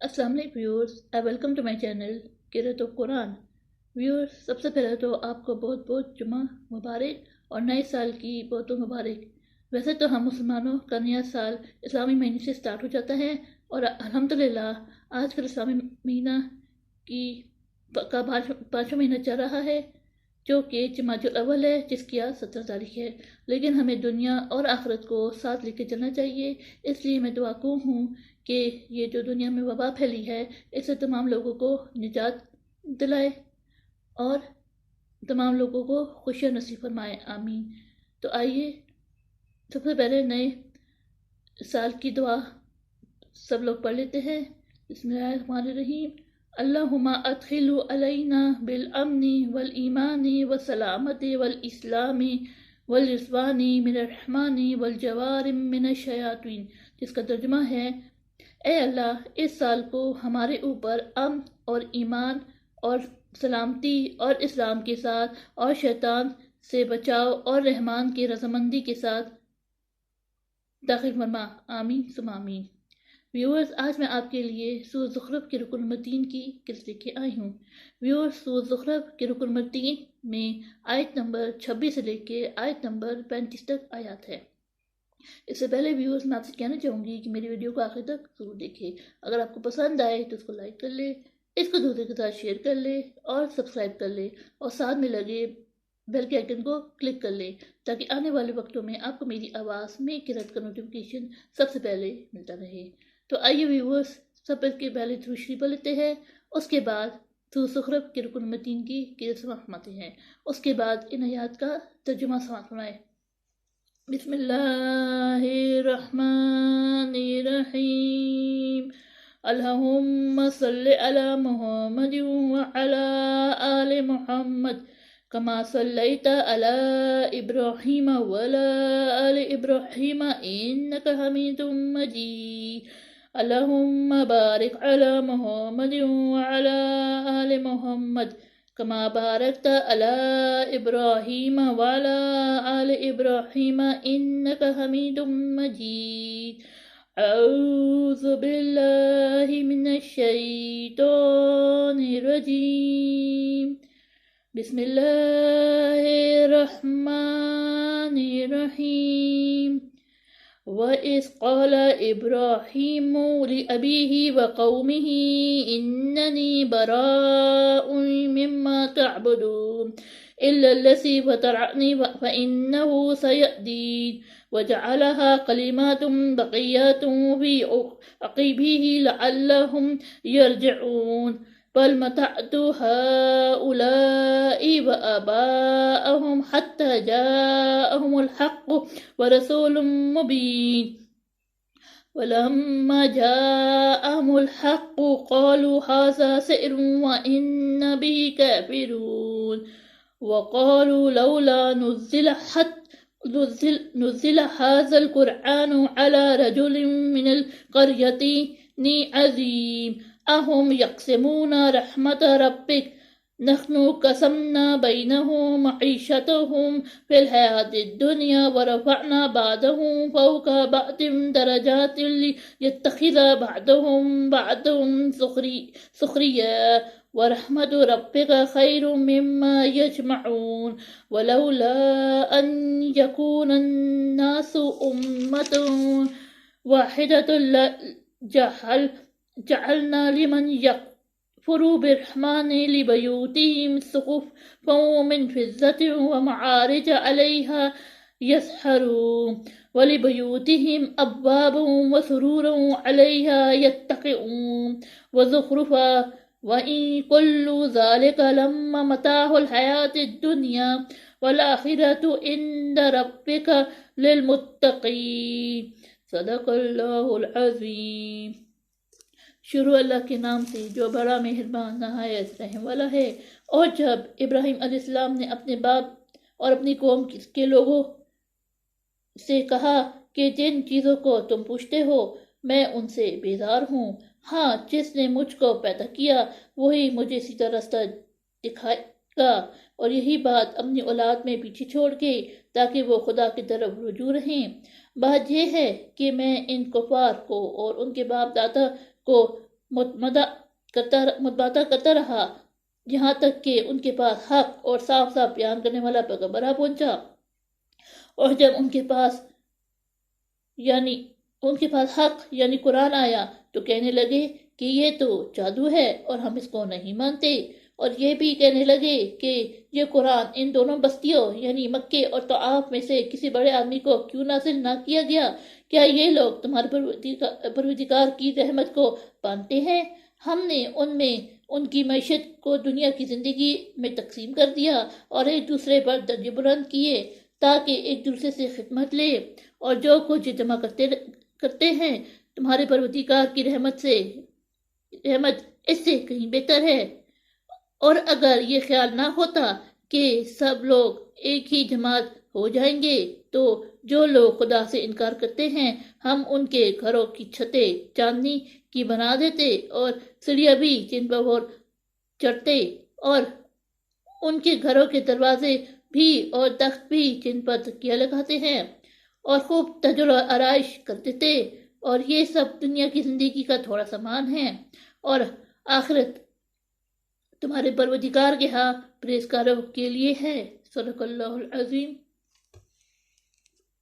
السلام علیکم viewers, welcome to my channel قرأت قرآن۔ ویورز، سب سے پہلے تو آپ کو بہت بہت جمعہ مبارک اور نئے سال کی بہت مبارک۔ ویسے تو ہم مسلمانوں کا نیا سال اسلامی مہینے سے سٹارٹ ہو جاتا ہے، اور الحمدللہ آج کل اسلامی مہینہ کا پانچواں مہینہ چل رہا ہے، جو کہ جمادی الاول ہے، جس کی آج 17 تاریخ ہے۔ لیکن ہمیں دنیا اور آخرت کو ساتھ لے کے چلنا چاہیے، اس لیے میں دعا کو ہوں کہ یہ جو دنیا میں وبا پھیلی ہے، اس سے تمام لوگوں کو نجات دلائے اور تمام لوگوں کو خوشیاں نصیب فرمائے، آمین۔ تو آئیے سب سے پہلے نئے سال کی دعا سب لوگ پڑھ لیتے ہیں۔ بسم اللہ الرحمن الرحیم۔ اللہم ادخل علینا بالامن والایمان والسلامت والاسلام والرضوان من الرحمن والجوار من الشیاطین، جس کا ترجمہ ہے: اے اللہ، اس سال کو ہمارے اوپر امن اور ایمان اور سلامتی اور اسلام کے ساتھ اور شیطان سے بچاؤ اور رحمان کی رضامندی کے ساتھ داخل فرما، آمین ثم آمین۔ ویورز، آج میں آپ کے لیے سورۃ زخرف کے رکن نمبر 3 کی قسط لے کے آئی ہوں۔ ویورز، سورۃ زخرف کے رکن نمبر 3 میں آیت نمبر 26 سے لے کے آیت نمبر 35 تک آیات ہے۔ اس سے پہلے ویورز، میں آپ سے کہنا چاہوں گی کہ میری ویڈیو کو آخر تک ضرور دیکھیں۔ اگر آپ کو پسند آئے تو اس کو لائک کر لے، اس کو دوسرے کے ساتھ شیئر کر لے اور سبسکرائب کر لے، اور ساتھ میں لگے بیل کے آئیکن کو کلک کر لے، تاکہ آنے والے وقتوں میں آپ کو میری آواز میں قرأت کا نوٹیفیکیشن سب سے پہلے ملتا رہے۔ تو آئیے ویورز، سب کے پہلے درود شریف پڑھ لیتے ہیں، اس کے بعد سورۃ زخرف کے رکن نمبر 3 کی قسط سماعت فرماتے ہیں، اس کے بعد ان آیات کا ترجمہ سماعت فرمائے۔ بسم اللہ الرحمن الرحیم۔ اللہم صلی علی محمد وعلی آل محمد کما صلیت علی ابراہیم وعلی آل ابراہیم انک حمید مجید۔ اللہم بارک علی محمد وعلی آل محمد کما بارکت علی ابراہیم وعلی آل ابراہیم انک حمید مجید۔ اعوذ باللہ من الشیطان الرجیم۔ بسم اللہ الرحمن الرحیم۔ وَإِذْ قَالَ إِبْرَاهِيمُ لِأَبِيهِ وَقَوْمِهِ إِنَّنِي بَرَاءٌ مِّمَّا تَعْبُدُونَ إِلَّا الَّذِي فَطَرَنِي فَإِنَّهُ سَيَهْدِينِ وَجَعَلَهَا كَلِمَاتٌ بَاقِيَةٌ فِي عَقِبِهِ لَعَلَّهُمْ يَرْجِعُونَ بل متعت هؤلاء وآباءهم حتى جاءهم الحق ورسول مبين ولما جاءهم الحق قالوا هذا سحر وإنا به كافرون وقالوا لولا نزل هذا القرآن على رجل من القريتين عظيم أهم يقسمون رحمة ربك نحن قسمنا بينهم معيشتهم في الحياة الدنيا ورفعنا بعضهم فوق بعض درجات ليتخذ بعضهم بعضا سخريا ورحمة ربك خير مما يجمعون ولولا أن يكون الناس أمة واحدة جعلنا لمن يكفر بالرحمن لبيوتهم سقفا من فضة ومعارج عليها يسحرون ولبيوتهم أبوابا وسرورا عليها يتكئون وزخرفا وإن كل ذلك لما متاع الحياة الدنيا والآخرة عند ربك للمتقين صدق اللہ العظیم۔ شروع اللہ کے نام سے جو بڑا مہربان نہایت رحم والا ہے۔ اور جب ابراہیم علیہ السلام نے اپنے باپ اور اپنی قوم کے لوگوں سے کہا کہ جن چیزوں کو تم پوچھتے ہو میں ان سے بیزار ہوں، ہاں جس نے مجھ کو پیدا کیا وہی مجھے سیدھا راستہ دکھائے گا، اور یہی بات اپنی اولاد میں پیچھے چھوڑ کے تاکہ وہ خدا کی طرف رجوع رہیں۔ بات یہ ہے کہ میں ان کفار کو اور ان کے باپ دادا کو متبادہ کرتا رہا، یہاں تک کہ ان کے پاس حق اور صاف صاف بیان کرنے والا پیغمبر آ پہنچا۔ اور جب ان کے پاس حق یعنی قرآن آیا تو کہنے لگے کہ یہ تو جادو ہے اور ہم اس کو نہیں مانتے، اور یہ بھی کہنے لگے کہ یہ قرآن ان دونوں بستیوں یعنی مکے اور طائف میں سے کسی بڑے آدمی کو کیوں نازل نہ کیا گیا؟ کیا یہ لوگ تمہارے پروردگار کی رحمت کو مانتے ہیں؟ ہم نے ان میں ان کی معیشت کو دنیا کی زندگی میں تقسیم کر دیا اور ایک دوسرے پر درجے بلند کیے تاکہ ایک دوسرے سے خدمت لے، اور جو کچھ جمع کرتے ہیں تمہارے پروردگار کی رحمت اس سے کہیں بہتر ہے۔ اور اگر یہ خیال نہ ہوتا کہ سب لوگ ایک ہی جماعت ہو جائیں گے تو جو لوگ خدا سے انکار کرتے ہیں ہم ان کے گھروں کی چھتیں چاندنی کی بنا دیتے اور سیڑھیاں بھی جن پر وہ چڑھتے، اور ان کے گھروں کے دروازے بھی اور تخت بھی جن پر تکیہ لگاتے ہیں، اور خوب تاج و آرائش کرتے تھے، اور یہ سب دنیا کی زندگی کا تھوڑا سامان ہے، اور آخرت تمہارے پروردگار کے ہاں پرہیزگاروں کے لیے ہے۔ صدق اللہ العظیم۔